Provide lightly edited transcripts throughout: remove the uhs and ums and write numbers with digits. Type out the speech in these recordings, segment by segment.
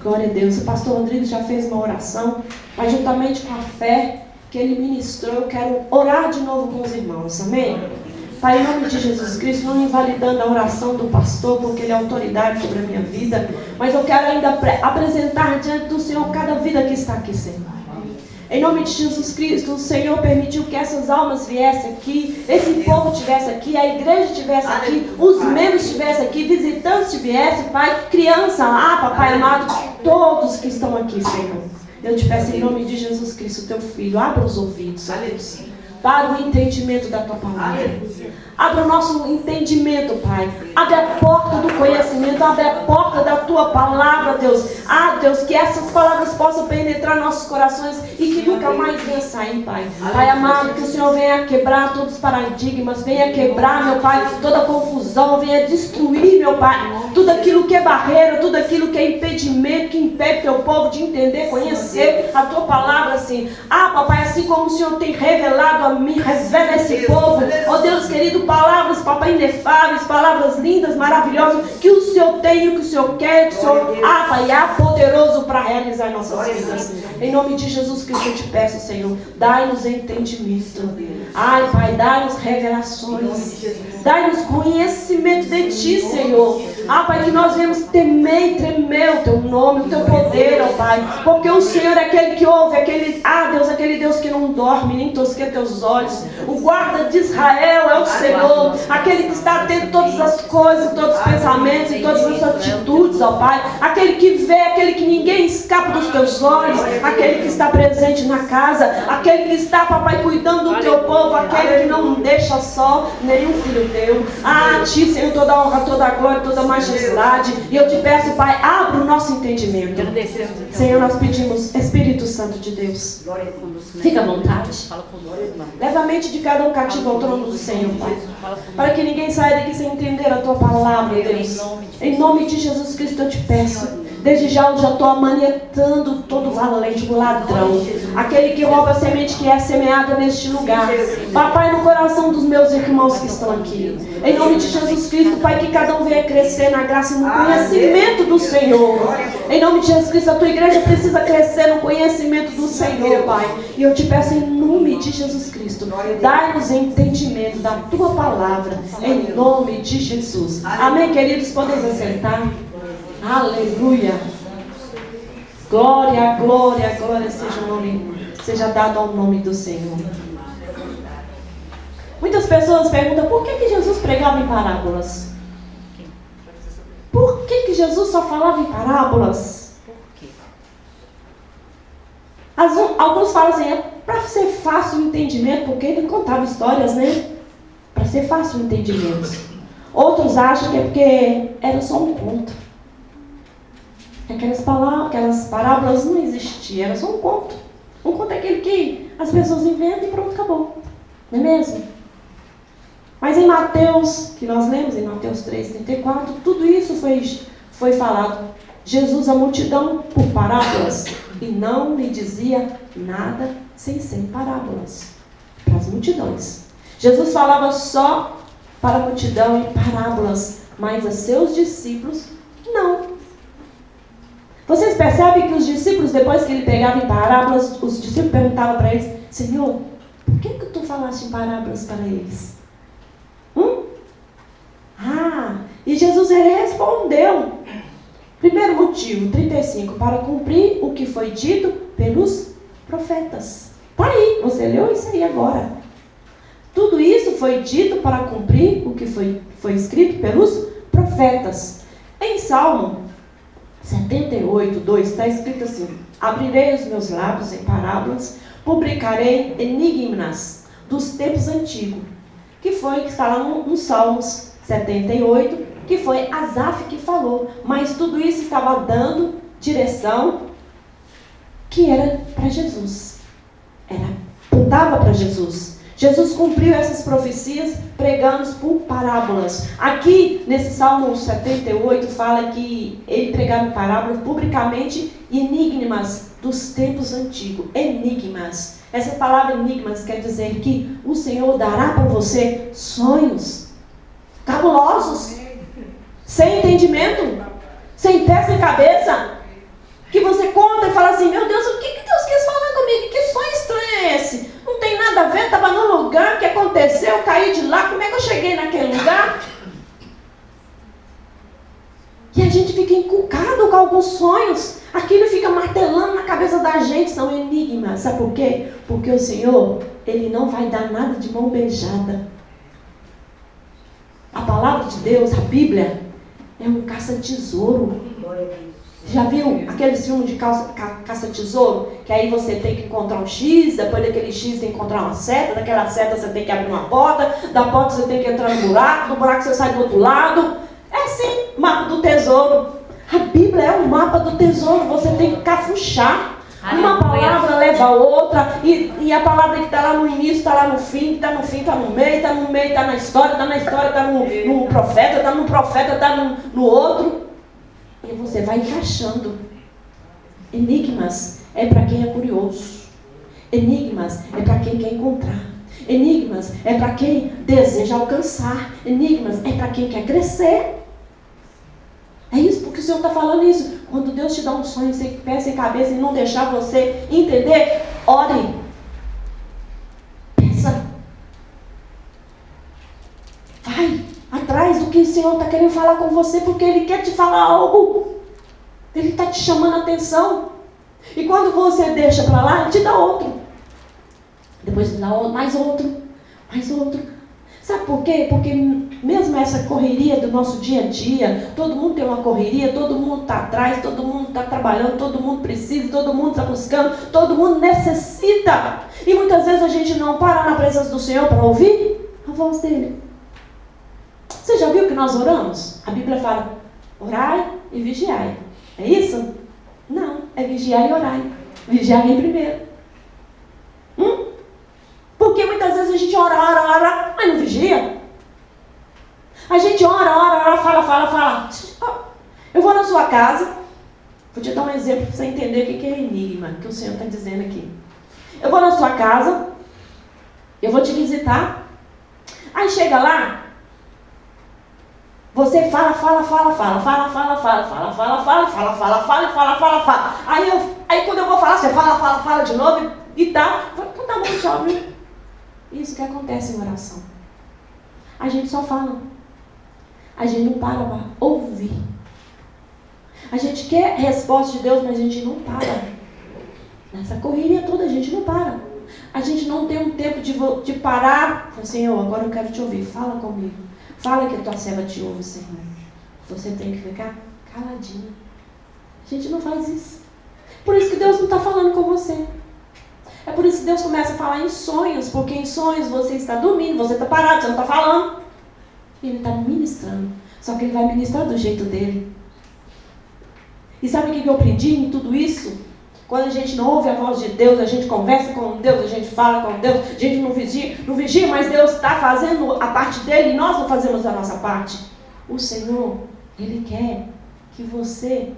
Glória a Deus. O pastor Rodrigues já fez uma oração, mas juntamente com a fé que ele ministrou, eu quero orar de novo com os irmãos. Amém? Pai, em nome de Jesus Cristo, não invalidando a oração do pastor, porque ele é autoridade sobre a minha vida, mas eu quero ainda apresentar diante do Senhor cada vida que está aqui, Senhor. Em nome de Jesus Cristo, o Senhor permitiu que essas almas viessem aqui, esse povo estivesse aqui, a igreja estivesse aqui, os membros estivessem aqui, visitantes estivessem, Pai, criança, Papai amado, todos que estão aqui, Senhor. Eu te peço em nome de Jesus Cristo, teu Filho, abra os ouvidos, para o entendimento da tua palavra. Abra o nosso entendimento, Pai. Abre a porta do conhecimento, abre a porta da tua palavra, Deus. Deus, que essas palavras possam penetrar nossos corações e que nunca mais venha sair, Pai. Pai amado, que o Senhor venha quebrar todos os paradigmas, venha quebrar, meu Pai, toda confusão, venha destruir, meu Pai, tudo aquilo que é barreira, tudo aquilo que é impedimento, que impede teu povo de entender, conhecer a tua palavra, assim. Papai, assim como o Senhor tem revelado a mim, revela esse povo, ó Deus querido, palavras, papai, inefáveis, palavras lindas, maravilhosas, que o Senhor tem, o que o Senhor quer, que o Senhor, Pai, é poderoso para realizar em nossas vidas. Em nome de Jesus Cristo eu te peço, Senhor, dai-nos entendimento. Pai, dai-nos revelações, dai-nos conhecimento de Ti, Senhor. Pai, que nós venhamos temer e tremer o Teu nome, o Teu poder, ó Pai, porque o Senhor é aquele que ouve, Deus, aquele Deus que não dorme, nem tosqueia teus olhos. O guarda de Israel é o Senhor, aquele que está atento a todas as coisas, todos os pensamentos e todas as atitudes, ó Pai, aquele que vê, aquele que ninguém escapa dos teus olhos, aquele que está presente na casa, aquele que está, papai, cuidando do teu povo, aquele que não deixa só nenhum filho teu. A Ti, Senhor, toda a honra, toda a glória, toda a majestade. E eu te peço, Pai, abra o nosso entendimento. Senhor, nós pedimos, Espírito Santo de Deus, fica à vontade. Leva a mente de cada um cativo ao trono do Senhor, Pai, para que ninguém saia daqui sem entender a Tua palavra, Deus. Em nome de Jesus Cristo eu te peço. Desde já eu já estou amanietando todo valente, o ladrão, aquele que rouba a semente que é semeada neste lugar. Papai, no coração dos meus irmãos que estão aqui, em nome de Jesus Cristo, Pai, que cada um venha crescer na graça e no conhecimento do Senhor. Em nome de Jesus Cristo, a Tua igreja precisa crescer no conhecimento do Senhor, Pai. E eu te peço em nome de Jesus Cristo, dai-nos entendimento da Tua palavra, em nome de Jesus. Amém, queridos? Podem assentar. Aleluia. Glória, glória, glória seja dado ao nome do Senhor. Muitas pessoas perguntam por que Jesus pregava em parábolas? Por que Jesus só falava em parábolas? Alguns falam assim, é para ser fácil o entendimento, porque ele contava histórias, né? Para ser fácil o entendimento. Outros acham que é porque era só um conto. Aquelas parábolas não existiam, era só um conto. Um conto é aquele que as pessoas inventam e pronto, acabou. Não é mesmo? Mas em Mateus, que nós lemos em Mateus 3,34, tudo isso foi falado. Jesus, a multidão, por parábolas, e não lhe dizia nada sem ser parábolas para as multidões. Jesus falava só para a multidão em parábolas, mas a seus discípulos, não. Vocês percebem que os discípulos, depois que ele pregava em parábolas, os discípulos perguntavam para eles, Senhor, por que tu falaste em parábolas para eles? E Jesus ele respondeu. Primeiro motivo, 35, para cumprir o que foi dito pelos profetas. Está aí, você leu isso aí agora. Tudo isso foi dito para cumprir o que foi escrito pelos profetas. Em Salmo 78, 2, está escrito assim, abrirei os meus lábios em parábolas, publicarei enigmas dos tempos antigos, que está lá no Salmos 78, que foi Asaf que falou, mas tudo isso estava dando direção que era para Jesus, apontava para Jesus. Jesus cumpriu essas profecias pregando por parábolas. Aqui, nesse Salmo 78, fala que ele pregava em parábolas publicamente enigmas dos tempos antigos. Enigmas. Essa palavra enigmas quer dizer que o Senhor dará para você sonhos cabulosos, sem entendimento, sem pé, sem cabeça. Que você conta e fala assim, meu Deus, o que Deus quis falar comigo? Que sonho estranho é esse? Não tem nada a ver, estava num lugar, que aconteceu, eu caí de lá, como é que eu cheguei naquele lugar? E a gente fica encucado com alguns sonhos, aquilo fica martelando na cabeça da gente, são enigmas. Sabe por quê? Porque o Senhor, Ele não vai dar nada de mão beijada. A palavra de Deus, a Bíblia, é um caça-tesouro. Já viu aqueles filmes de caça-tesouro? Que aí você tem que encontrar um X, depois daquele X tem que encontrar uma seta, daquela seta você tem que abrir uma porta, da porta você tem que entrar no buraco, do buraco você sai do outro lado. É assim, mapa do tesouro. A Bíblia é o mapa do tesouro, você tem que cafuchar. Uma palavra leva a outra, e a palavra que está lá no início, está lá no fim, está no fim, está no meio, está na história, está no profeta, está no outro. E você vai encaixando. Enigmas é para quem é curioso. Enigmas é para quem quer encontrar. Enigmas é para quem deseja alcançar. Enigmas é para quem quer crescer. É isso, porque o Senhor está falando isso. Quando Deus te dá um sonho sem pé, sem cabeça, e não deixar você entender, ore. Pensa. Vai atrás do que o Senhor está querendo falar com você, porque Ele quer te falar algo. Ele está te chamando a atenção. E quando você deixa para lá, Ele te dá outro. Depois Ele dá outro, mais outro, mais outro. Sabe por quê? Porque mesmo essa correria do nosso dia a dia, todo mundo tem uma correria, todo mundo está atrás, todo mundo está trabalhando, todo mundo precisa, todo mundo está buscando, todo mundo necessita. E muitas vezes a gente não para na presença do Senhor para ouvir a voz dEle. Você já viu que nós oramos? A Bíblia fala, orai e vigiai. É isso? Não, é vigiar e orai. Vigiar vem primeiro. Porque muitas vezes a gente ora, mas não vigia. A gente ora, fala. Eu vou na sua casa. Vou te dar um exemplo para você entender o que é enigma, que o Senhor está dizendo aqui. Eu vou na sua casa, eu vou te visitar. Aí chega lá, você fala. Aí quando eu vou falar, você fala de novo e tá. Então tá bom, tchau, viu? Isso que acontece em oração. A gente só fala. A gente não para ouvir. A gente quer a resposta de Deus, mas a gente não para. Nessa correria toda a gente não para. A gente não tem um tempo de parar. Fala, Senhor, agora eu quero te ouvir. Fala comigo. Fala que a tua serva te ouve, Senhor. Você tem que ficar caladinho. A gente não faz isso. Por isso que Deus não está falando com você. É por isso que Deus começa a falar em sonhos, porque em sonhos você está dormindo, você está parado, você não está falando. E Ele está ministrando. Só que Ele vai ministrar do jeito dele. E sabe o que eu aprendi em tudo isso? Quando a gente não ouve a voz de Deus, a gente conversa com Deus, a gente fala com Deus, a gente não vigia, mas Deus está fazendo a parte dele e nós não fazemos a nossa parte. O Senhor, Ele quer que você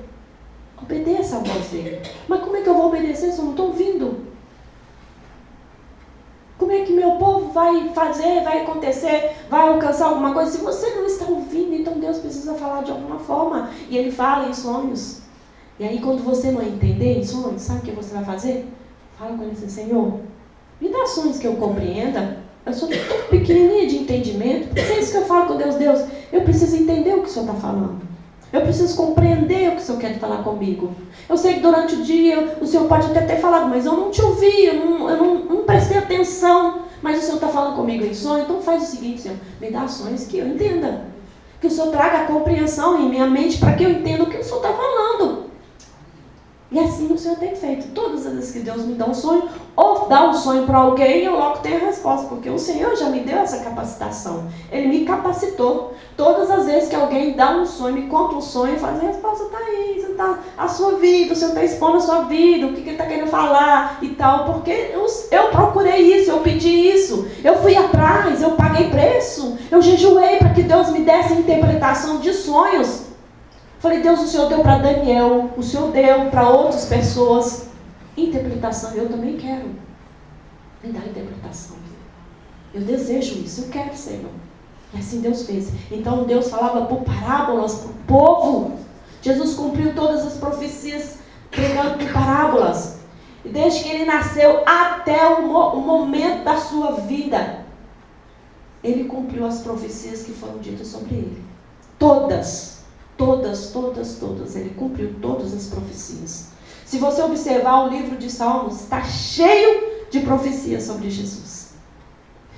obedeça a voz dele. Mas como é que eu vou obedecer se eu não estou ouvindo? Como é que meu povo vai fazer, vai acontecer, vai alcançar alguma coisa? Se você não está ouvindo, então Deus precisa falar de alguma forma. E Ele fala em sonhos. E aí quando você não entender em sonhos, sabe o que você vai fazer? Fala com Ele assim, Senhor, me dá sonhos que eu compreenda. Eu sou tão pequenininha de entendimento. Porque é isso que eu falo com Deus. Deus, eu preciso entender o que o Senhor está falando. Eu preciso compreender o que o Senhor quer falar comigo. Eu sei que durante o dia o Senhor pode até ter falado, mas eu não te ouvi, eu não prestei atenção. Mas o Senhor está falando comigo em sonho, então faz o seguinte, Senhor, me dá sonhos que eu entenda. Que o Senhor traga a compreensão em minha mente para que eu entenda o que o Senhor está falando. E assim o Senhor tem feito. Todas as vezes que Deus me dá um sonho, ou dá um sonho para alguém, eu logo tenho a resposta. Porque o Senhor já me deu essa capacitação. Ele me capacitou. Todas as vezes que alguém dá um sonho, me conta um sonho, faz a resposta, está aí, você tá, a sua vida, o Senhor está expondo a sua vida, o que Ele está querendo falar e tal. Porque eu procurei isso, eu pedi isso, eu fui atrás, eu paguei preço, eu jejuei para que Deus me desse interpretação de sonhos. Falei, Deus, o Senhor deu para Daniel, o Senhor deu para outras pessoas. Interpretação, eu também quero. Me dá interpretação. Eu desejo isso, eu quero, Senhor. E assim Deus fez. Então Deus falava por parábolas para o povo. Jesus cumpriu todas as profecias pregando por parábolas. E desde que ele nasceu até o momento da sua vida, ele cumpriu as profecias que foram ditas sobre ele. Todas. Ele cumpriu todas as profecias. Se você observar o livro de Salmos, está cheio de profecias sobre Jesus.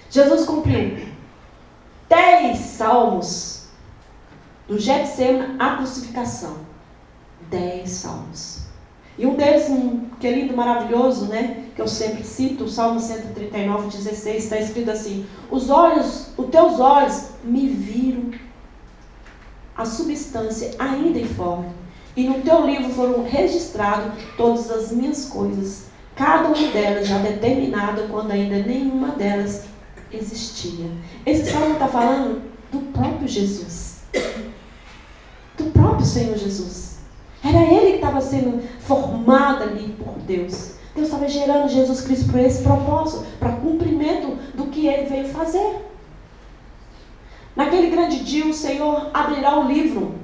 Jesus cumpriu 10 salmos, do Getsemane à crucificação. 10 salmos. E um deles, que é lindo, maravilhoso, né? Que eu sempre cito, o Salmo 139, 16, está escrito assim: os teus olhos me viram a substância ainda informe, e no teu livro foram registradas todas as minhas coisas, cada uma delas já determinada quando ainda nenhuma delas existia. Esse salmo está falando do próprio Jesus, do próprio Senhor Jesus. Era ele que estava sendo formado ali por Deus. Deus estava gerando Jesus Cristo para esse propósito, para cumprimento do que ele veio fazer. Naquele grande dia, o Senhor abrirá o livro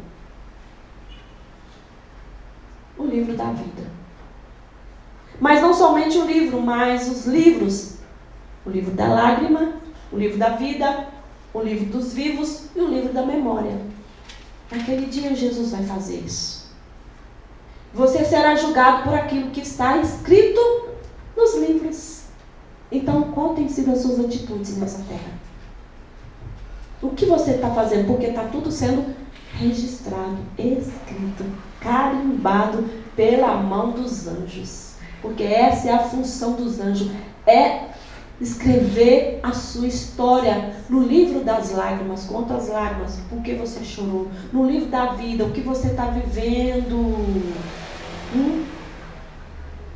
da vida. Mas não somente o livro, mas os livros. O livro da lágrima, o livro da vida, o livro dos vivos e o livro da memória. Naquele dia, Jesus vai fazer isso. Você será julgado por aquilo que está escrito nos livros. Então, qual tem sido as suas atitudes nessa terra? O que você está fazendo? Porque está tudo sendo registrado, escrito, carimbado pela mão dos anjos. Porque essa é a função dos anjos. É escrever a sua história no livro das lágrimas. Conta as lágrimas, por que você chorou. No livro da vida, o que você está vivendo.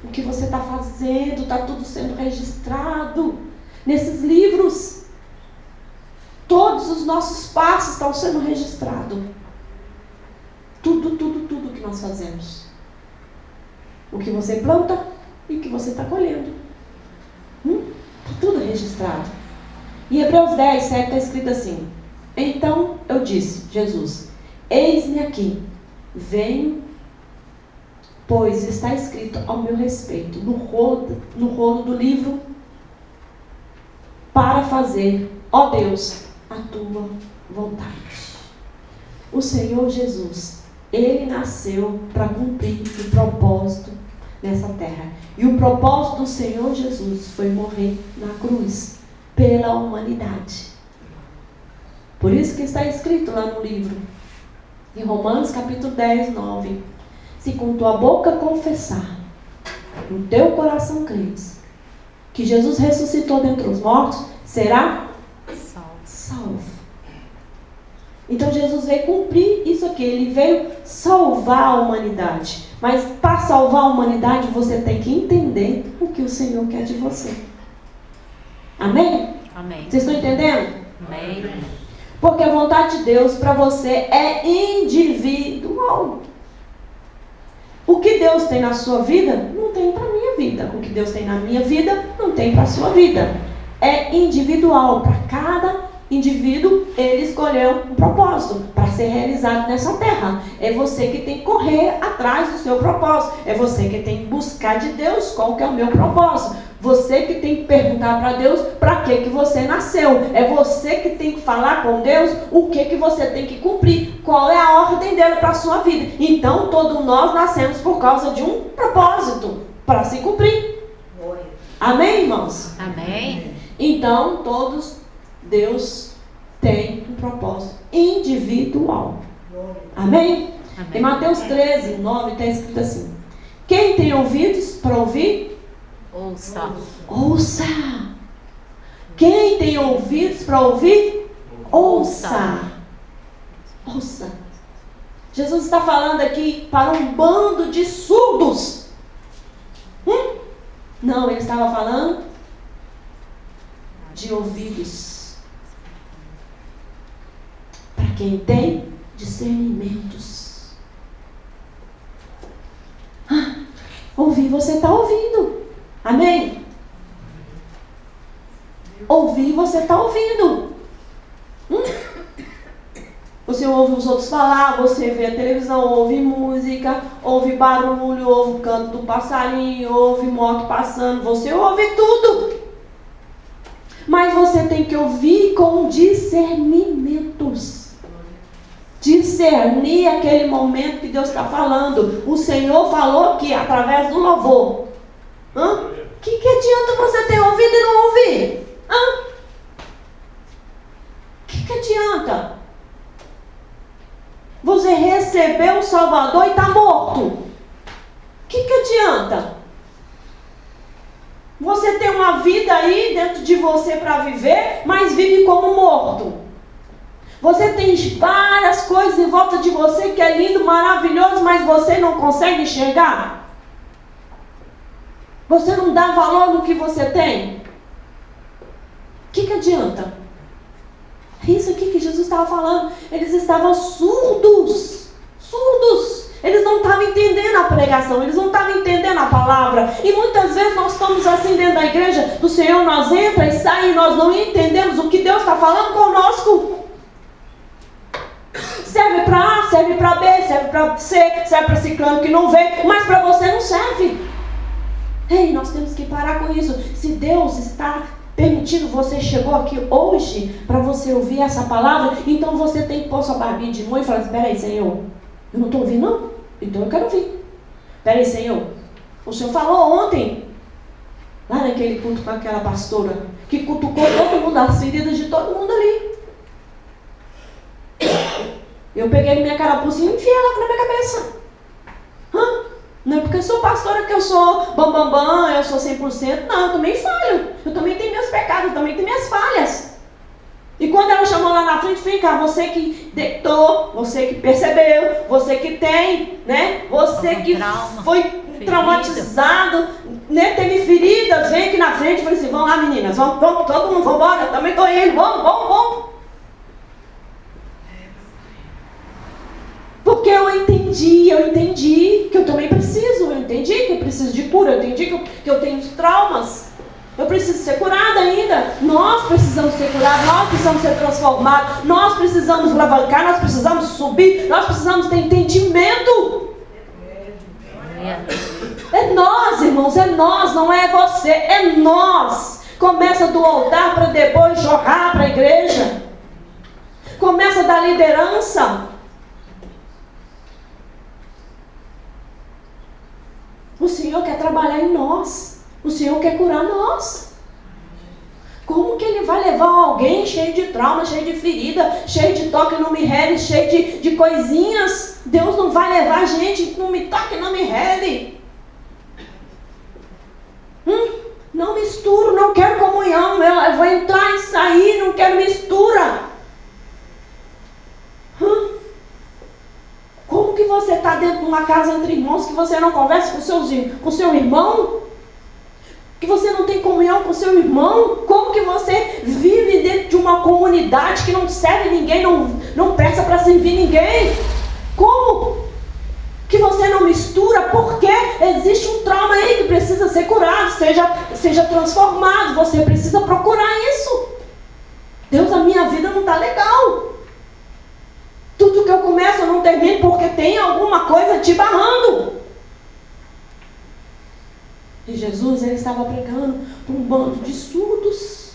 O que você está fazendo. Está tudo sendo registrado nesses livros. Todos os nossos passos estão sendo registrados. Tudo que nós fazemos. O que você planta e o que você está colhendo. Tudo registrado. Em Hebreus 10, 7 está escrito assim: então eu disse, Jesus, eis-me aqui, venho, pois está escrito ao meu respeito, no rolo do livro, para fazer, ó Deus, a tua vontade. O Senhor Jesus, ele nasceu para cumprir o propósito nessa terra. E o propósito do Senhor Jesus foi morrer na cruz pela humanidade. Por isso que está escrito lá no livro, em Romanos capítulo 10, 9: se com tua boca confessar, no teu coração creres, que Jesus ressuscitou dentre os mortos, será salvo. Então Jesus veio cumprir isso aqui. Ele veio salvar a humanidade. Mas para salvar a humanidade, você tem que entender o que o Senhor quer de você. Amém? Amém. Vocês estão entendendo? Amém. Porque a vontade de Deus para você é individual. O que Deus tem na sua vida, não tem para a minha vida. O que Deus tem na minha vida, não tem para a sua vida. É individual. Para cada indivíduo, ele escolheu um propósito para ser realizado nessa terra. É você que tem que correr atrás do seu propósito. É você que tem que buscar de Deus qual que é o meu propósito. Você que tem que perguntar para Deus para que você nasceu. É você que tem que falar com Deus o que você tem que cumprir. Qual é a ordem dele para a sua vida. Então, todos nós nascemos por causa de um propósito para se cumprir. Amém, irmãos? Amém. Então, Deus tem um propósito individual. Amém? Amém. Em Mateus 13, 9 está escrito assim: quem tem ouvidos para ouvir, ouça. Quem tem ouvidos para ouvir, ouça. Jesus está falando aqui para um bando de surdos. Não, ele estava falando de ouvidos. Para quem tem discernimentos. Ouvir, você está ouvindo. Amém? Ouvir, você está ouvindo. O Você ouve os outros falar, você vê a televisão, ouve música, ouve barulho, ouve o canto do passarinho, ouve moto passando, você ouve tudo. Mas você tem que ouvir com discernimentos. Discernir aquele momento que Deus está falando. O Senhor falou aqui através do louvor. O que adianta você ter ouvido e não ouvir? O que adianta? Você recebeu o Salvador e está morto. O que adianta? Você tem uma vida aí dentro de você para viver, mas vive como morto. Você tem várias coisas em volta de você que é lindo, maravilhoso, mas você não consegue enxergar. Você não dá valor no que você tem. O que adianta? É isso aqui que Jesus estava falando. Eles estavam surdos. Surdos. Eles não estavam entendendo a pregação. Eles não estavam entendendo a palavra. E muitas vezes nós estamos assim dentro da igreja do Senhor. Nós entramos e saímos e nós não entendemos o que Deus está falando conosco. Serve para A, serve para B, serve para C, serve para ciclano que não veio. Mas para você não serve. Ei, nós temos que parar com isso. Se Deus está permitindo, você chegou aqui hoje para você ouvir essa palavra, então você tem que pôr sua barbinha de mão e falar: espera aí, Senhor, eu não estou ouvindo não? Então eu quero ouvir. Espera aí, Senhor, o Senhor falou ontem lá naquele culto com aquela pastora que cutucou todo mundo, as feridas de todo mundo ali. Eu peguei minha carapuça e enfiei ela na minha cabeça. Não é porque eu sou pastora que eu sou bambambam, eu sou 100%. Não, eu também falho. Eu também tenho meus pecados, eu também tenho minhas falhas. E quando ela chamou lá na frente, vem cá, você que deitou, você que percebeu, você que tem, né? Você que foi traumatizado, né? Teve feridas, vem aqui na frente e falei assim: vamos lá, meninas, vamos, todo mundo, vamos embora, eu também estou indo, vamos. Porque eu entendi que eu também preciso, eu entendi que eu preciso de cura, eu entendi que eu tenho traumas, eu preciso ser curada ainda. Nós precisamos ser curados, nós precisamos ser transformados, nós precisamos alavancar, nós precisamos subir, nós precisamos ter entendimento. É nós, irmãos, é nós, não é você, é nós. Começa do altar para depois jorrar para a igreja. Começa da liderança. O Senhor quer trabalhar em nós. O Senhor quer curar nós. Como que Ele vai levar alguém cheio de trauma, cheio de ferida, cheio de toque, não me rele, cheio de coisinhas? Deus não vai levar a gente, não me toque, não me rele. Não misturo, não quero comunhão, eu vou entrar e sair, não quero mistura. Como que você está dentro de uma casa entre irmãos que você não conversa com seu irmão? Que você não tem comunhão com seu irmão? Como que você vive dentro de uma comunidade que não serve ninguém, não presta para servir ninguém? Como que você não mistura? Porque existe um trauma aí que precisa ser curado, seja transformado. Você precisa procurar isso. Deus, a minha vida não está legal. Tudo que eu começo eu não termino porque tem alguma coisa te barrando. E Jesus, ele estava pregando para um bando de surdos.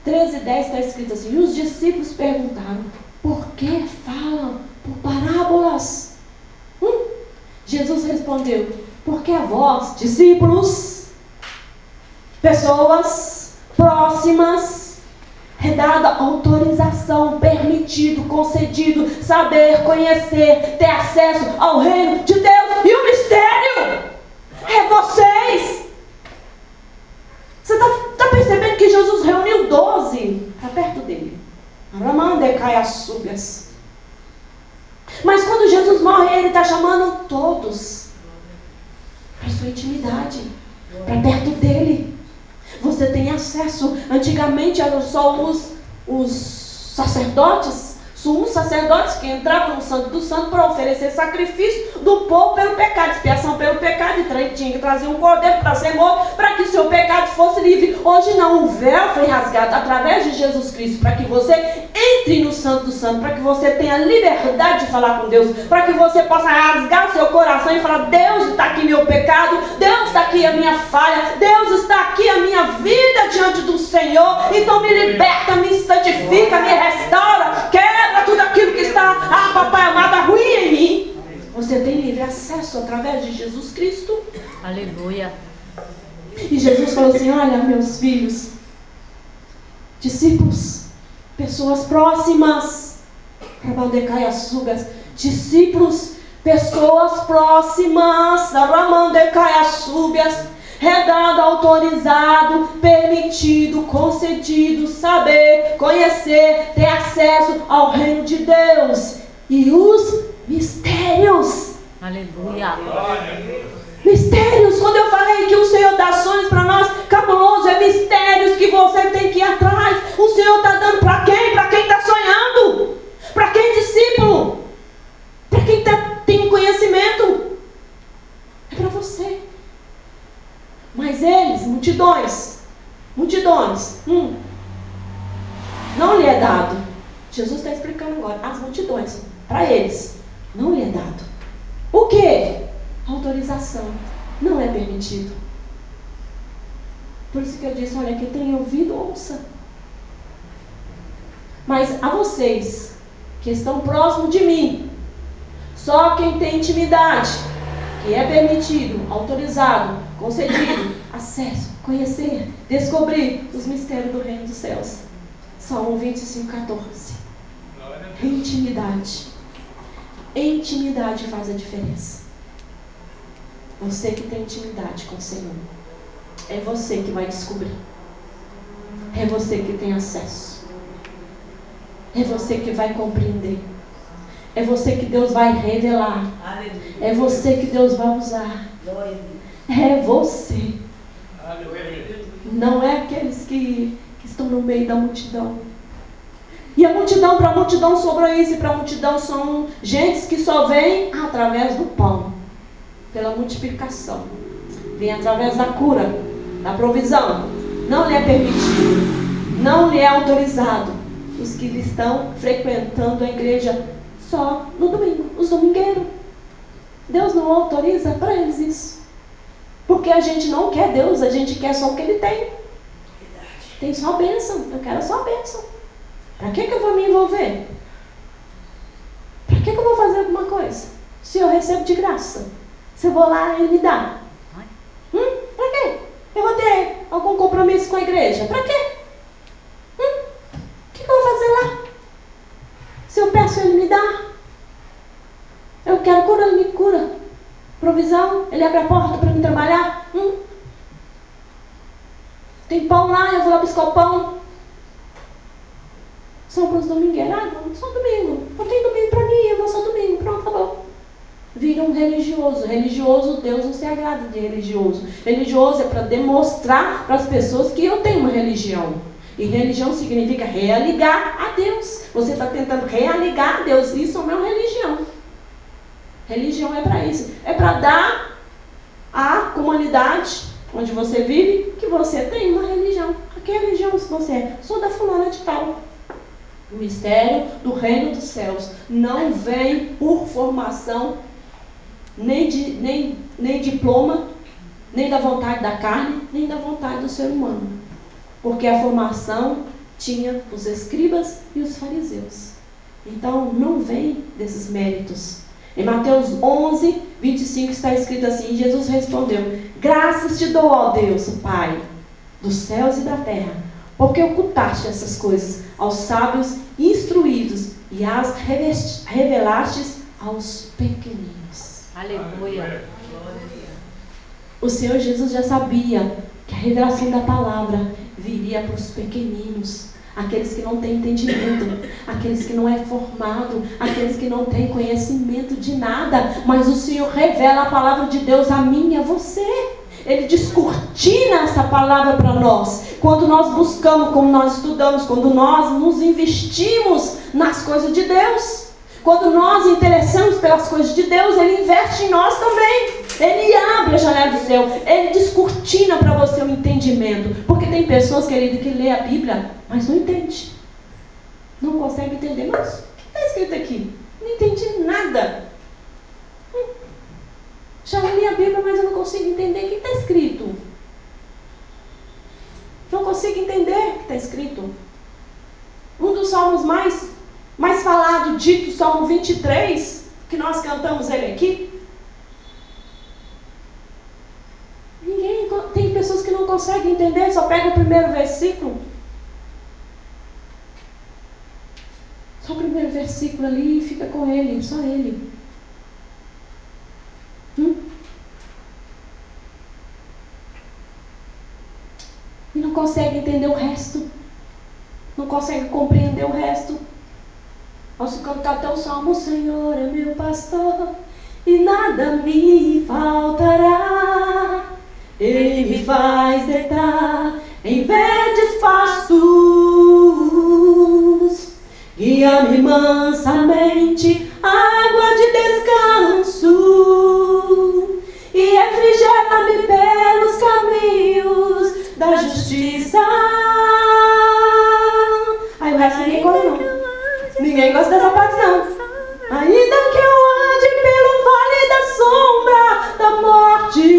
13:10 está escrito assim: e os discípulos perguntaram: por que falam por parábolas? Jesus respondeu: porque a vós, discípulos, pessoas próximas, é dada autorização, permitido, concedido, saber, conhecer, ter acesso ao reino de Deus. E o mistério é vocês. Você está percebendo que Jesus reuniu 12 para perto dele. Mas quando Jesus morre, ele está chamando todos para sua intimidade, para perto dele. Você tem acesso. Antigamente eram só os sacerdotes, Sumos sacerdotes que entravam no Santo do Santo para oferecer sacrifício do povo pelo pecado, expiação pelo pecado, e tinha que trazer um cordeiro para ser morto, para que o seu pecado fosse livre. Hoje não, o véu foi rasgado através de Jesus Cristo, para que você entre no Santo do Santo, para que você tenha liberdade de falar com Deus, para que você possa rasgar o seu coração e falar: Deus, está aqui meu pecado, Deus, está aqui a minha falha, Deus, está aqui a minha vida diante do Senhor, então me liberta, me santifica, me restaura, quebra tudo aquilo que está, papai amado, ruim em mim. Você tem livre acesso através de Jesus Cristo. Aleluia. E Jesus falou assim: olha, meus filhos, discípulos, pessoas próximas, discípulos, pessoas próximas, redado, autorizado, permitido, concedido, saber, conhecer, ter acesso ao reino de Deus e os mistérios. Aleluia. Mistérios, quando eu falei que o Senhor dá sonhos para nós, cabuloso, é mistérios que você tem que ir atrás. O Senhor está dando para quem? Para quem está sonhando. Para quem, discípulo? Para quem tem conhecimento? É para você. Mas eles, multidões, não lhe é dado. Jesus está explicando agora, as multidões, para eles, não lhe é dado. O quê? Autorização. Não é permitido. Por isso que eu disse: olha, quem tem ouvido, ouça. Mas a vocês, que estão próximos de mim, só quem tem intimidade, que é permitido, autorizado, concedido, acesso, conhecer, descobrir os mistérios do reino dos céus. Salmo 25:14. Intimidade. Intimidade faz a diferença. Você que tem intimidade com o Senhor, é você que vai descobrir. É você que tem acesso. É você que vai compreender. É você que Deus vai revelar. É você que Deus vai usar. É você. Não é aqueles que estão no meio da multidão. E a multidão, para a multidão sobrou isso, e para a multidão são gentes que só vêm através do pão, pela multiplicação. Vem através da cura, da provisão. Não lhe é permitido, não lhe é autorizado os que estão frequentando a igreja só no domingo, os domingueiros. Deus não autoriza para eles isso. Porque a gente não quer Deus, a gente quer só o que Ele tem. Tem só bênção, eu quero só bênção. Para que eu vou me envolver? Para que eu vou fazer alguma coisa? Se eu recebo de graça, se eu vou lá e Ele me dá. Para quê? Eu vou ter algum compromisso com a igreja? Para quê? O que eu vou fazer lá? Se eu peço, Ele me dá. Eu quero cura, Ele me cura. Provisão, Ele abre a porta para me trabalhar. Tem pão lá, eu vou lá buscar o pão. São para os domingueiros. Não, só domingo. Não tem domingo para mim, eu vou só domingo. Pronto, acabou. Vira um religioso. Religioso, Deus não se agrada de religioso. Religioso é para demonstrar para as pessoas que eu tenho uma religião. E religião significa religar a Deus. Você está tentando religar a Deus. Isso não é uma religião. Religião é para isso. É para dar à comunidade onde você vive que você tem uma religião. A que religião você é? Sou da fulana de tal. O mistério do reino dos céus não vem por formação, nem diploma, nem da vontade da carne, nem da vontade do ser humano. Porque a formação tinha os escribas e os fariseus. Então não vem desses méritos. Em Mateus 11, 25 está escrito assim: Jesus respondeu: graças te dou, ó Deus, Pai, dos céus e da terra, porque ocultaste essas coisas aos sábios instruídos e as revelastes aos pequeninos. Aleluia. O Senhor Jesus já sabia que a revelação da palavra viria para os pequeninos, aqueles que não têm entendimento, aqueles que não é formado, aqueles que não têm conhecimento de nada, mas o Senhor revela a palavra de Deus a mim e a você. Ele descortina essa palavra para nós. Quando nós buscamos, como nós estudamos, quando nós nos investimos nas coisas de Deus. Quando nós interessamos pelas coisas de Deus, Ele investe em nós também. Ele abre a janela do céu. Ele descortina para você o entendimento. Porque tem pessoas, querido, que lê a Bíblia, mas não entende. Não consegue entender. Mas o que está escrito aqui? Não entendi nada. Já li a Bíblia, mas eu não consigo entender o que está escrito. Não consigo entender o que está escrito. Um dos salmos mais falado, dito, Salmo 23, que nós cantamos ele aqui. Tem pessoas que não conseguem entender, só pega o primeiro versículo. Só o primeiro versículo ali e fica com ele, só ele. E não consegue entender o resto. Não consegue compreender o resto. Nós cantar até o Salmo: o Senhor é meu pastor e nada me faltará. Ele me faz deitar em verdes pastos, guia-me mansamente, água de descanso, e refrigera-me pelos caminhos da justiça. Aí o resto ninguém gosta não. Ninguém gosta dessa parte não. Ainda que eu ande pelo vale da sombra da morte,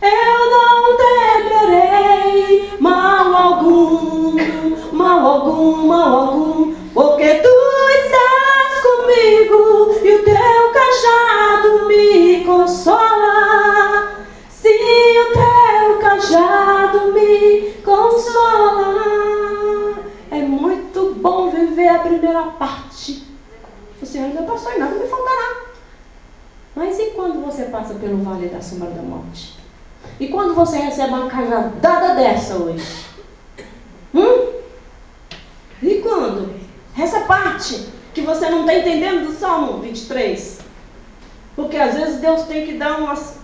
eu não temerei mal algum, porque tu estás comigo e o teu cajado me consola. Sim, o teu cajado me consola. É muito bom viver a primeira parte. O Senhor ainda passou e nada me faltará. Mas e quando você passa pelo vale da sombra da morte? E quando você recebe uma cajadada dessa hoje? E quando? Essa parte que você não está entendendo do Salmo 23. Porque às vezes Deus tem que dar umas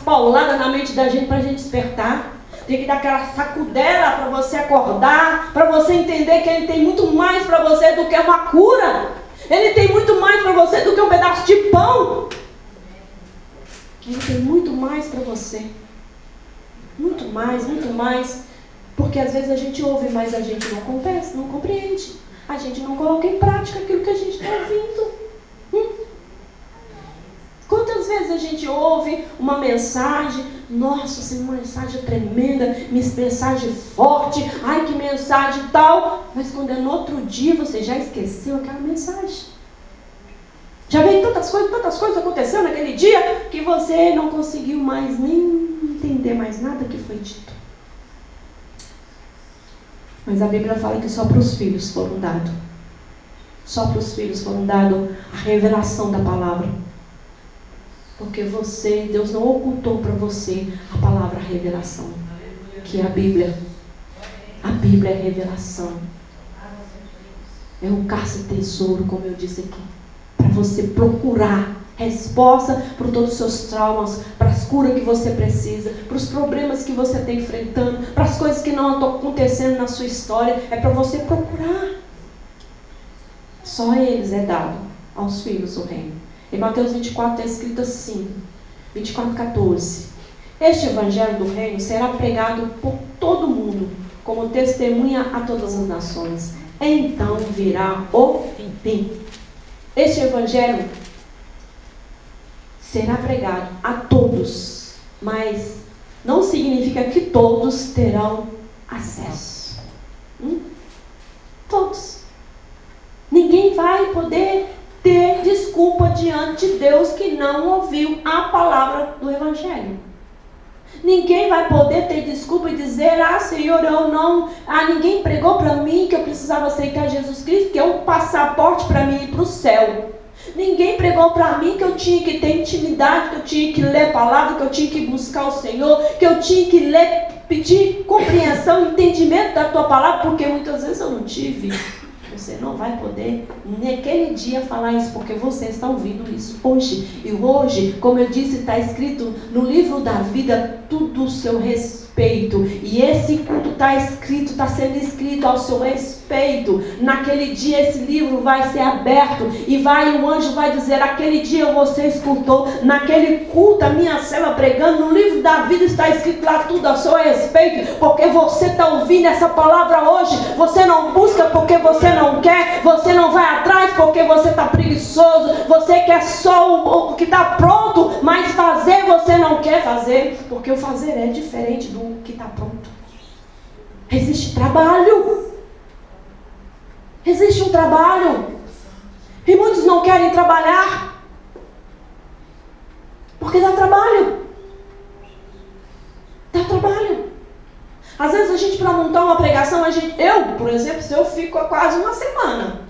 pauladas na mente da gente para a gente despertar. Tem que dar aquela sacudela para você acordar, para você entender que Ele tem muito mais para você do que uma cura. Ele tem muito mais para você do que um pedaço de pão. Ele tem muito mais para você. Muito mais, muito mais. Porque às vezes a gente ouve, mas a gente não compreende. A gente não coloca em prática aquilo que a gente está ouvindo. Quantas vezes a gente ouve uma mensagem, nossa, essa mensagem é tremenda, mensagem forte, ai que mensagem tal, mas quando é no outro dia você já esqueceu aquela mensagem. Já veio tantas coisas acontecendo naquele dia que você não conseguiu mais nem entender mais nada que foi dito. Mas a Bíblia fala que só para os filhos foram dados. Só para os filhos foram dados a revelação da palavra. Porque Deus não ocultou para você a palavra revelação, que é a Bíblia. A Bíblia é revelação. É um cárcere tesouro, como eu disse aqui, para você procurar resposta para todos os seus traumas, para as curas que você precisa, para os problemas que você está enfrentando, para as coisas que não estão acontecendo na sua história. É para você procurar. Só eles é dado aos filhos do reino. Em Mateus 24 está escrito assim, 24:14. Este evangelho do reino será pregado por todo mundo, como testemunha a todas as nações. Então virá o fim. Este evangelho será pregado a todos, mas não significa que todos terão acesso. Todos. Ninguém vai poder ter desculpa diante de Deus que não ouviu a palavra do Evangelho. Ninguém vai poder ter desculpa e dizer: Senhor, ninguém pregou para mim que eu precisava aceitar Jesus Cristo, que é um passaporte para mim ir para o céu. Ninguém pregou para mim que eu tinha que ter intimidade, que eu tinha que ler a palavra, que eu tinha que buscar o Senhor, que eu tinha que pedir compreensão, entendimento da tua palavra, porque muitas vezes eu não tive. Eu você não vai poder naquele dia falar isso, porque você está ouvindo isso hoje. E hoje, como eu disse, está escrito no livro da vida tudo ao seu respeito. E esse culto está sendo escrito ao seu respeito. Naquele dia esse livro vai ser aberto e o anjo vai dizer: aquele dia você escutou, naquele culto a minha serva pregando, no livro da vida está escrito lá tudo ao seu respeito, porque você está ouvindo essa palavra hoje. Você não busca porque você não quer, você não vai atrás porque você está preguiçoso, você quer só o que está pronto, mas fazer você não quer fazer, porque o fazer é diferente do que está pronto. Existe trabalho. Existe um trabalho. E muitos não querem trabalhar porque dá trabalho. Dá trabalho. Às vezes a gente, para montar uma pregação, eu, por exemplo, eu fico quase uma semana.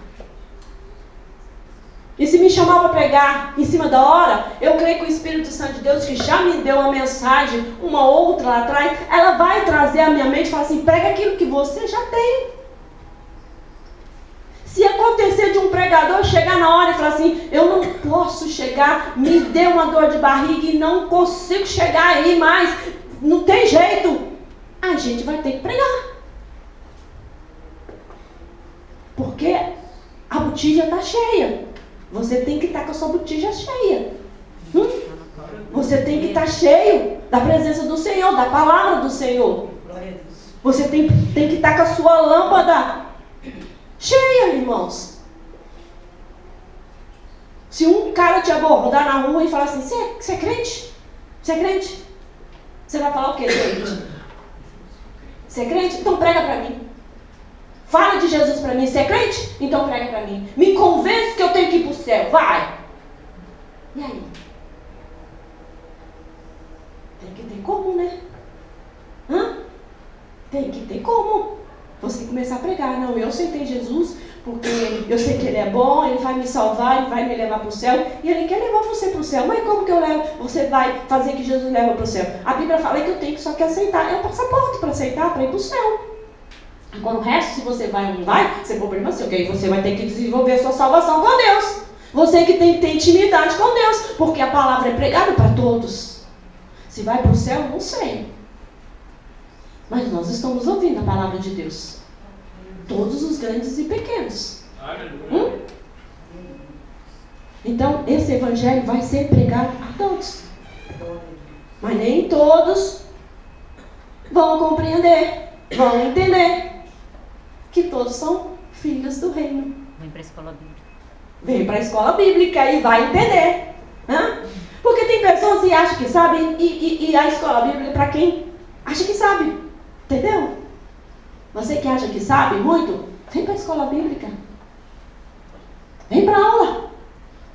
E se me chamar para pregar em cima da hora, eu creio que o Espírito Santo de Deus, que já me deu uma mensagem, uma outra lá atrás, ela vai trazer à minha mente e falar assim: pega aquilo que você já tem. Se acontecer de um pregador chegar na hora e falar assim: eu não posso chegar, me deu uma dor de barriga e não consigo chegar aí mais, não tem jeito, a gente vai ter que pregar. Porque a botija está cheia. Você tem que estar com a sua botija cheia. Você tem que estar cheio da presença do Senhor, da palavra do Senhor. Você tem que estar com a sua lâmpada cheia, irmãos. Se um cara te abordar na rua e falar assim: você é crente? Você é crente? Você vai falar o quê, gente? Você é crente? Então prega para mim. Fala de Jesus para mim. Você é crente? Então prega para mim. Me convence que eu tenho que ir para o céu. Vai. E aí? Tem que ter como, né? Tem que ter como. Você começar a pregar. Não, eu aceitei Jesus porque eu sei que Ele é bom, Ele vai me salvar, Ele vai me levar para o céu. E Ele quer levar você para o céu. Mas como que eu levo? Você vai fazer que Jesus leva para o céu? A Bíblia fala que eu tenho que só que aceitar. É o passaporte para aceitar, para ir para o céu. Agora o resto, se você vai ou não vai, isso é problema seu, que aí você vai ter que desenvolver a sua salvação com Deus. Você que tem que ter intimidade com Deus, porque a palavra é pregada para todos. Se vai para o céu, não sei. Mas nós estamos ouvindo a palavra de Deus. Todos os grandes e pequenos. Então, esse evangelho vai ser pregado a todos. Mas nem todos vão compreender, vão entender que todos são filhos do reino. Vem para a escola bíblica. Vem para a escola bíblica e vai entender. Porque tem pessoas que acham que sabem e a escola bíblica é para quem acha que sabe. Entendeu? Você que acha que sabe muito, vem para a escola bíblica. Vem para a aula.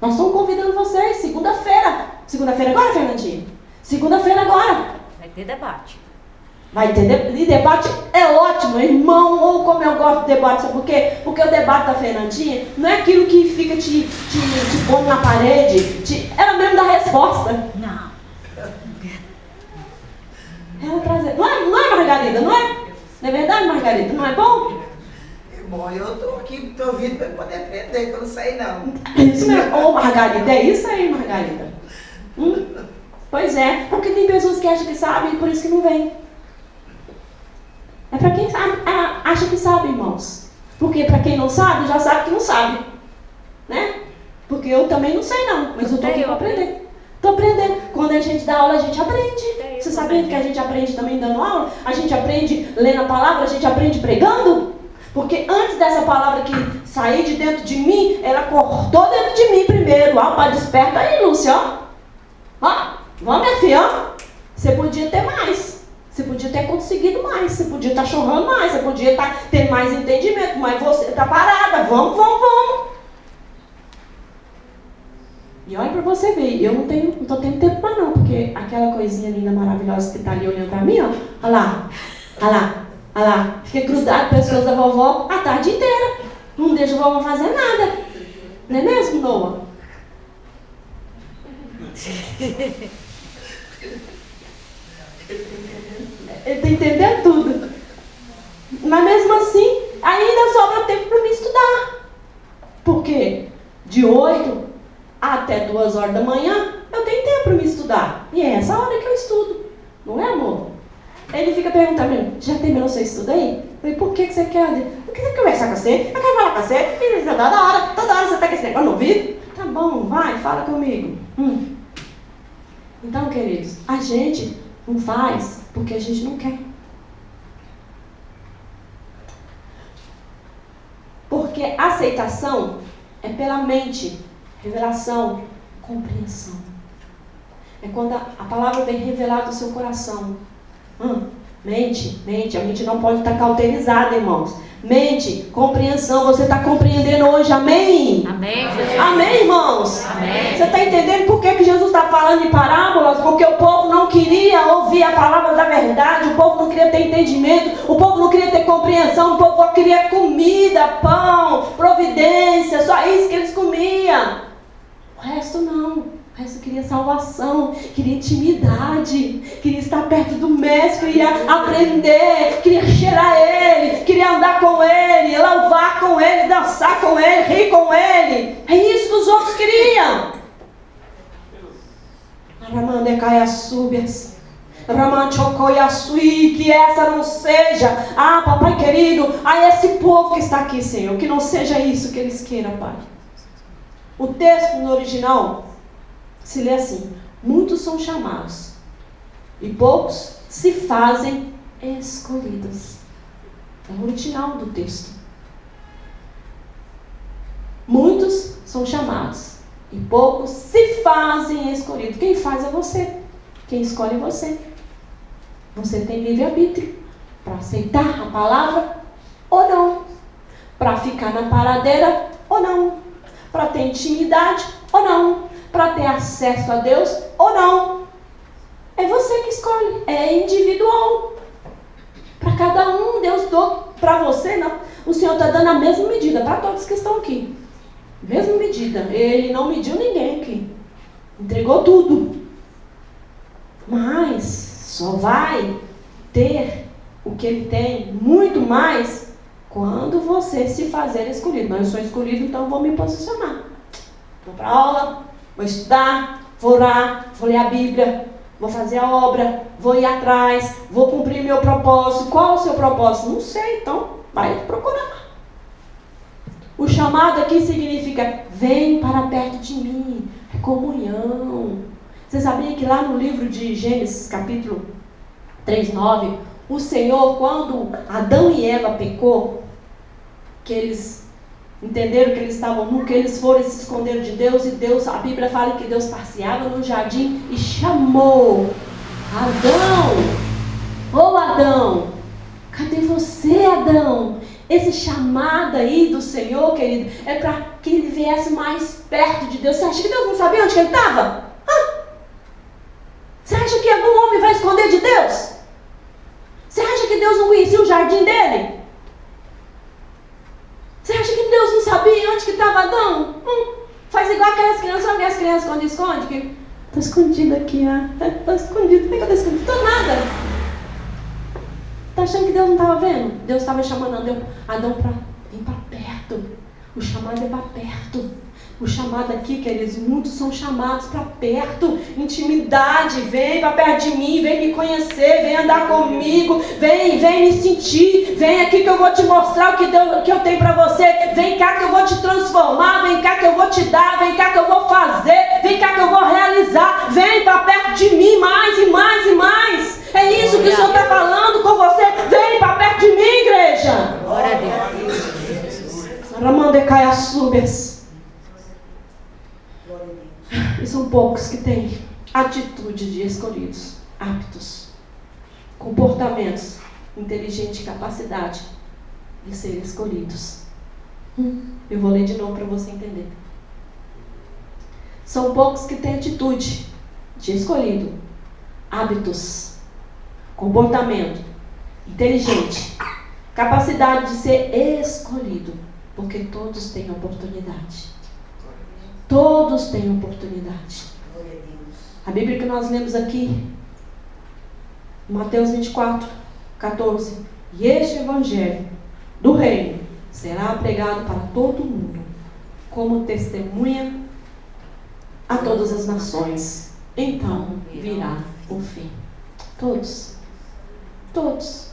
Nós estamos convidando vocês, segunda-feira. Segunda-feira agora, Fernandinha? Segunda-feira agora. Vai ter debate. Vai ter debate, é ótimo, irmão, ou como eu gosto de debate, sabe por quê? Porque o debate da Fernandinha não é aquilo que fica te pondo na parede, ela mesmo dá resposta. Não. Ela traz, não é Margarida, não é? Não é verdade, Margarida? Não é bom? Bom, eu estou aqui, estou ouvindo para poder aprender, que eu não sei não. É isso mesmo. Ô, Margarida, é isso aí, Margarida. Pois é, porque tem pessoas que acham que sabem e por isso que não vem. É para quem sabe, acha que sabe, irmãos. Porque para quem não sabe, já sabe que não sabe. Né? Porque eu também não sei não, mas eu estou aqui para aprender. Estou aprendendo. Quando a gente dá aula, a gente aprende. Você sabendo que a gente aprende também dando aula? A gente aprende lendo a palavra, a gente aprende pregando? Porque antes dessa palavra que sair de dentro de mim, ela cortou dentro de mim primeiro. Ó, desperta aí, Lúcia, ó. Vamos, minha filha, ó. Você podia ter mais. Você podia ter conseguido mais. Você podia estar chorando mais. Você podia estar tendo mais entendimento. Mas você está parada. Vamos. E olha para você ver. Eu não estou tendo tempo mais não. Porque aquela coisinha linda, maravilhosa que está ali olhando para mim, ó. Olha lá. Fica grudado no pescoço da vovó a tarde inteira. Não deixa a vovó fazer nada. Não é mesmo, Noah? Ele está entendendo tudo. Mas mesmo assim, ainda sobra tempo para me estudar. Por quê? De 8 até 2 horas da manhã, eu tenho tempo para me estudar. E é essa hora que eu estudo. Não é, amor? Ele fica perguntando, já terminou seu estudo aí? Eu falei, por que você quer? Eu quero conversar com você, eu quero falar com você. E toda hora você tá com esse negócio no ouvido. Tá bom, vai, fala comigo. Então, queridos, a gente não faz porque a gente não quer. Porque aceitação é pela mente, revelação, compreensão. É quando a palavra vem revelar do seu coração. Mente, a mente não pode estar cauterizada, irmãos. Mente, compreensão, você está compreendendo hoje, amém? Amém, Jesus. Amém, irmãos? Amém. Você está entendendo por que Jesus está falando em parábolas? Porque o povo não queria ouvir a palavra da verdade, o povo não queria ter entendimento, o povo não queria ter compreensão, o povo só queria comida, pão, providência, só isso que eles comiam. O resto não. O resto queria salvação, queria intimidade, queria estar perto do mestre, queria aprender, queria cheirar ele, queria andar com ele, louvar com ele, dançar com ele, rir com ele. É isso que os outros queriam. Que essa não seja, papai querido, esse povo que está aqui, Senhor, que não seja isso que eles queiram, Pai. O texto no original se lê assim: muitos são chamados e poucos se fazem escolhidos. É o original do texto. Muitos são chamados e poucos se fazem escolhidos. Quem faz é você. Quem escolhe é você. Você tem livre-arbítrio para aceitar a palavra ou não, para ficar na paradeira ou não, para ter intimidade ou não, para ter acesso a Deus ou não. É você que escolhe. É individual. Para cada um, Deus deu para você, não. O Senhor está dando a mesma medida para todos que estão aqui. Mesma medida. Ele não mediu ninguém aqui. Entregou tudo. Mas só vai ter o que ele tem, muito mais, quando você se fazer escolhido. Mas eu sou escolhido, então eu vou me posicionar. Vou para a aula, vou estudar, vou orar, vou ler a Bíblia, vou fazer a obra, vou ir atrás, vou cumprir meu propósito. Qual é o seu propósito? Não sei, então vai procurar. O chamado aqui significa: vem para perto de mim, é comunhão. Você sabia que lá no livro de Gênesis, capítulo 3:9, o Senhor, quando Adão e Eva pecou, que eles entenderam que eles estavam nu, que eles foram se esconder de Deus, e Deus, a Bíblia fala que Deus passeava no jardim e chamou: Adão, ô Adão, cadê você, Adão? Esse chamado aí do Senhor, querido, é para que ele viesse mais perto de Deus. Você acha que Deus não sabia onde que ele estava? Você acha que algum homem vai esconder de Deus? Você acha que Deus não conhecia o jardim dele? Você acha que Deus não sabia onde que estava Adão? Faz igual aquelas crianças, sabe aquelas crianças quando esconde? Estou escondido aqui, estou escondido. Por que eu estou escondido? Estou nada. Está achando que Deus não estava vendo? Deus estava chamando Adão para vir para perto. O chamado é para perto. O chamado aqui, queridos, muitos são chamados para perto, intimidade. Vem para perto de mim, vem me conhecer, vem andar comigo, vem me sentir, vem aqui que eu vou te mostrar o que eu tenho para você, vem cá que eu vou te transformar, vem cá que eu vou te dar, vem cá que eu vou fazer, vem cá que eu vou realizar, vem para perto de mim mais e mais e mais. É isso que o Senhor está falando com você. Vem para perto de mim, igreja. Glória a Deus. Ramandecai Subes. E são poucos que têm atitude de escolhidos, aptos, comportamentos, inteligente capacidade de ser escolhidos. Eu vou ler de novo para você entender. São poucos que têm atitude de escolhido, hábitos, comportamento, inteligente, capacidade de ser escolhido, porque todos têm oportunidade. Todos têm oportunidade. A Bíblia que nós lemos aqui, Mateus 24, 14. E este evangelho do reino será pregado para todo mundo, como testemunha a todas as nações. Então virá o fim. Todos. Todos.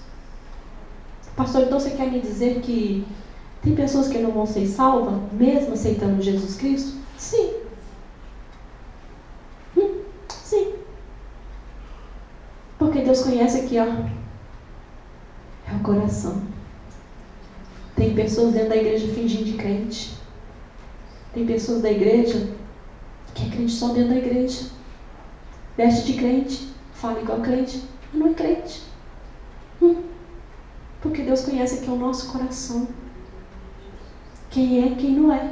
Pastor, então você quer me dizer que tem pessoas que não vão ser salvas, mesmo aceitando Jesus Cristo? Sim. Sim. Porque Deus conhece aqui, ó. É o coração. Tem pessoas dentro da igreja fingindo de crente. Tem pessoas da igreja que é crente só dentro da igreja. Veste de crente, fala igual crente, mas não é crente. Porque Deus conhece aqui o nosso coração. Quem é, quem não é.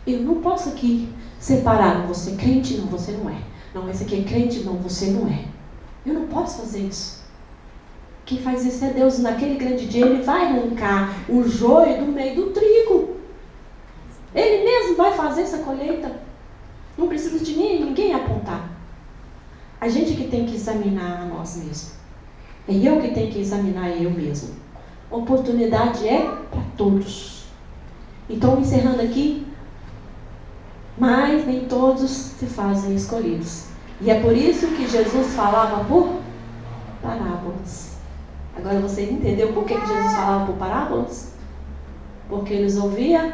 Eu não posso aqui separar, você é crente, não, você não é. Não, esse aqui é crente, não, você não é. Eu não posso fazer isso. Quem faz isso é Deus. Naquele grande dia Ele vai arrancar o joio do meio do trigo. Ele mesmo vai fazer essa colheita. Não precisa de ninguém apontar. A gente que tem que examinar a nós mesmos. É eu que tenho que examinar eu mesmo. A oportunidade é para todos. Então, encerrando aqui, mas nem todos se fazem escolhidos. E é por isso que Jesus falava por parábolas. Agora você entendeu por que Jesus falava por parábolas? Porque eles ouviam,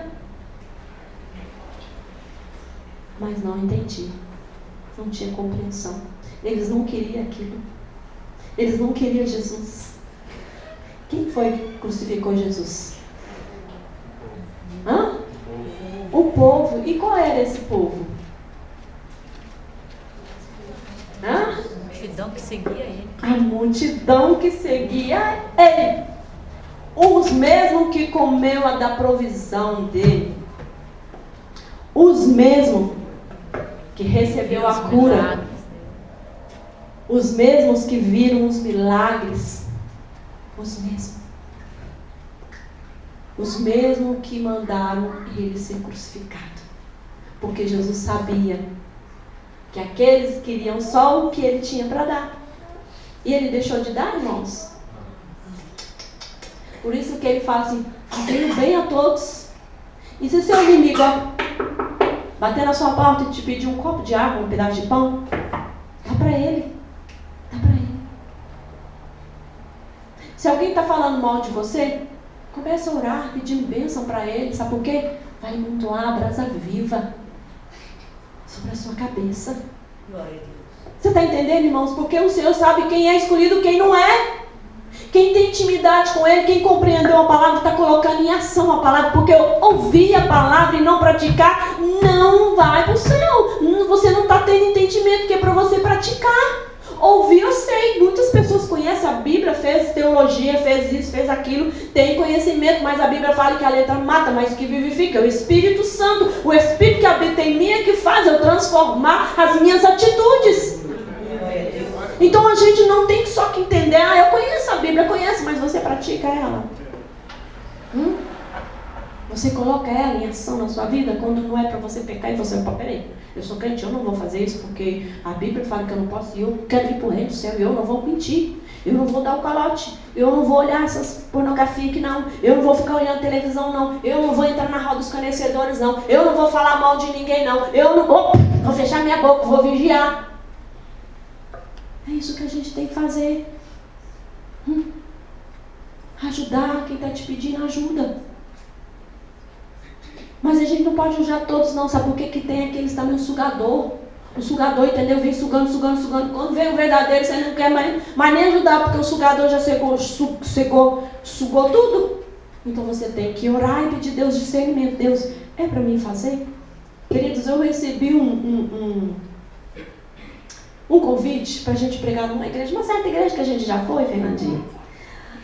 mas não entendiam. Não tinha compreensão. Eles não queriam aquilo. Eles não queriam Jesus. Quem foi que crucificou Jesus? O povo. E qual era esse povo? A multidão que seguia ele. A multidão que seguia ele. Os mesmos que comeu a da provisão dele. Os mesmos que recebeu a cura. Os mesmos que viram os milagres. Os mesmos. Os mesmos que mandaram ele ser crucificado. Porque Jesus sabia que aqueles queriam só o que ele tinha para dar. E ele deixou de dar, irmãos. Por isso que ele fala assim, fazendo bem a todos. E se seu inimigo bater na sua porta e te pedir um copo de água, um pedaço de pão, dá para ele. Dá para ele. Se alguém está falando mal de você, comece a orar, pedindo bênção para ele. Sabe por quê? Vai amontoar a brasa viva sobre a sua cabeça. Você está entendendo, irmãos? Porque o Senhor sabe quem é escolhido e quem não é. Quem tem intimidade com Ele, quem compreendeu a palavra, está colocando em ação a palavra. Porque ouvir a palavra e não praticar, não vai para o céu. Você não está tendo entendimento que é para você praticar. Ouvir, eu sei, muitas pessoas conhecem a Bíblia, fez teologia, fez isso, fez aquilo, tem conhecimento, mas a Bíblia fala que a letra mata, mas o que vivifica é o Espírito Santo, o Espírito que habita em mim é que faz eu transformar as minhas atitudes. Então a gente não tem só que entender, eu conheço a Bíblia, mas você pratica ela. Você coloca ela em ação na sua vida quando não é para você pecar e você, peraí, eu sou crente, eu não vou fazer isso porque a Bíblia fala que eu não posso, e eu quero ir para o reino do céu, eu não vou mentir, eu não vou dar o calote, eu não vou olhar essas pornografias aqui não, eu não vou ficar olhando televisão não, eu não vou entrar na roda dos conhecedores não, eu não vou falar mal de ninguém não, eu não vou fechar minha boca, vou vigiar. É isso que a gente tem que fazer. Ajudar quem está te pedindo ajuda. Mas a gente não pode ajudar todos não. Sabe por que tem aqueles também, o sugador? O sugador, entendeu? Vem sugando. Quando vem o verdadeiro, você não quer mais nem ajudar, porque o sugador já sugou tudo. Então você tem que orar e pedir Deus discernimento. Deus, é para mim fazer? Queridos, eu recebi um convite para a gente pregar numa igreja, uma certa igreja que a gente já foi, Fernandinha.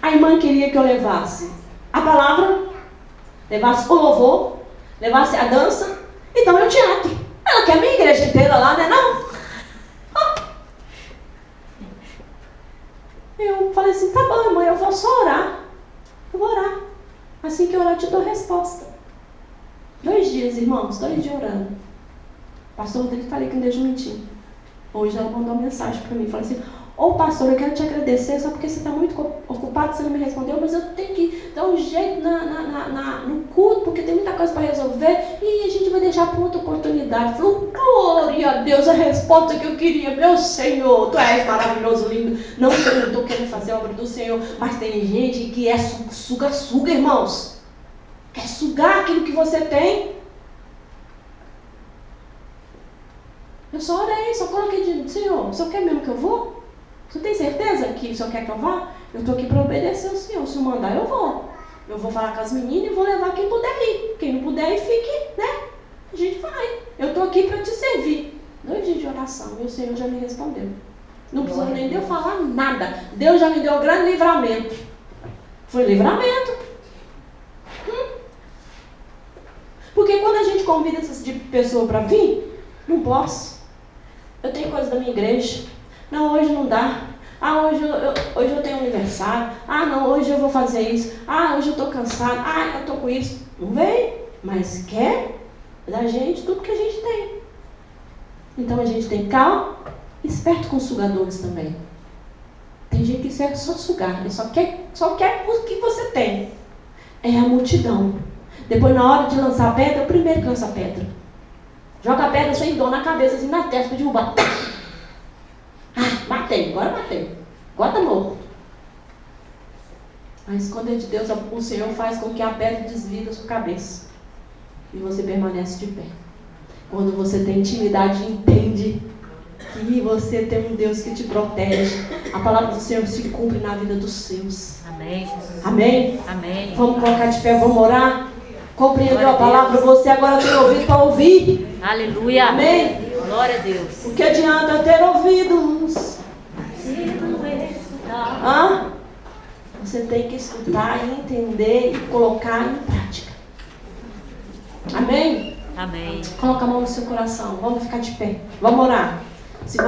A irmã queria que eu levasse a palavra, levasse o louvor, levasse a dança e também o teatro. Ela quer a minha igreja inteira lá, né? Não? Eu falei assim, tá bom, irmã, eu vou só orar. Eu vou orar. Assim que eu orar, eu te dou resposta. 2 dias, irmãos, 2 dias orando. Pastor Rodrigo, falei que não deixa mentir. Hoje ela mandou uma mensagem para mim, falou assim, pastor, eu quero te agradecer, só porque você está muito ocupado, você não me respondeu, mas eu tenho que dá um jeito no culto, porque tem muita coisa para resolver, e a gente vai deixar para outra oportunidade. Falou, glória a Deus, a resposta que eu queria, meu Senhor, Tu és maravilhoso, lindo. Não que eu não estou querendo fazer a obra do Senhor, mas tem gente que é suga, irmãos. Quer sugar aquilo que você tem. Eu só orei, só coloquei de Senhor, o Senhor quer mesmo que eu vou? Você tem certeza que o Senhor quer que eu vá? Eu estou aqui para obedecer ao Senhor. Se eu mandar, eu vou. Eu vou falar com as meninas e vou levar quem puder ir. Quem não puder ir, fique, né? A gente vai. Eu estou aqui para te servir. 2 dias de oração e o Senhor já me respondeu. Não precisou nem de eu falar nada. Deus já me deu um grande livramento. Foi livramento. Porque quando a gente convida esse tipo de pessoa para vir, não posso. Eu tenho coisa da minha igreja. Não, hoje não dá. Ah, hoje eu tenho aniversário. Ah, não, hoje eu vou fazer isso. Ah, hoje eu estou cansado. Ah, eu estou com isso. Não vem, mas quer da gente tudo que a gente tem. Então a gente tem calma, esperto com os sugadores também. Tem gente que serve só sugar. Ele só quer o que você tem. É a multidão. Depois, na hora de lançar a pedra, é o primeiro que lança a pedra. Joga a pedra sem dor na cabeça, assim, na testa, para derrubar. Matei, agora matei. Agora tá morto. Mas quando é de Deus, o Senhor faz com que a pedra desvie da sua cabeça. E você permanece de pé. Quando você tem intimidade e entende que você tem um Deus que te protege. A palavra do Senhor se cumpre na vida dos seus. Amém, Jesus. Amém? Amém. Vamos colocar de pé, vamos orar. Compreendeu a palavra? Você agora tem ouvido para ouvir. Aleluia. Amém? Glória a Deus. O que adianta ter ouvidos? Você tem que escutar e entender e colocar em prática. Amém? Amém. Coloca a mão no seu coração. Vamos ficar de pé. Vamos orar. Se você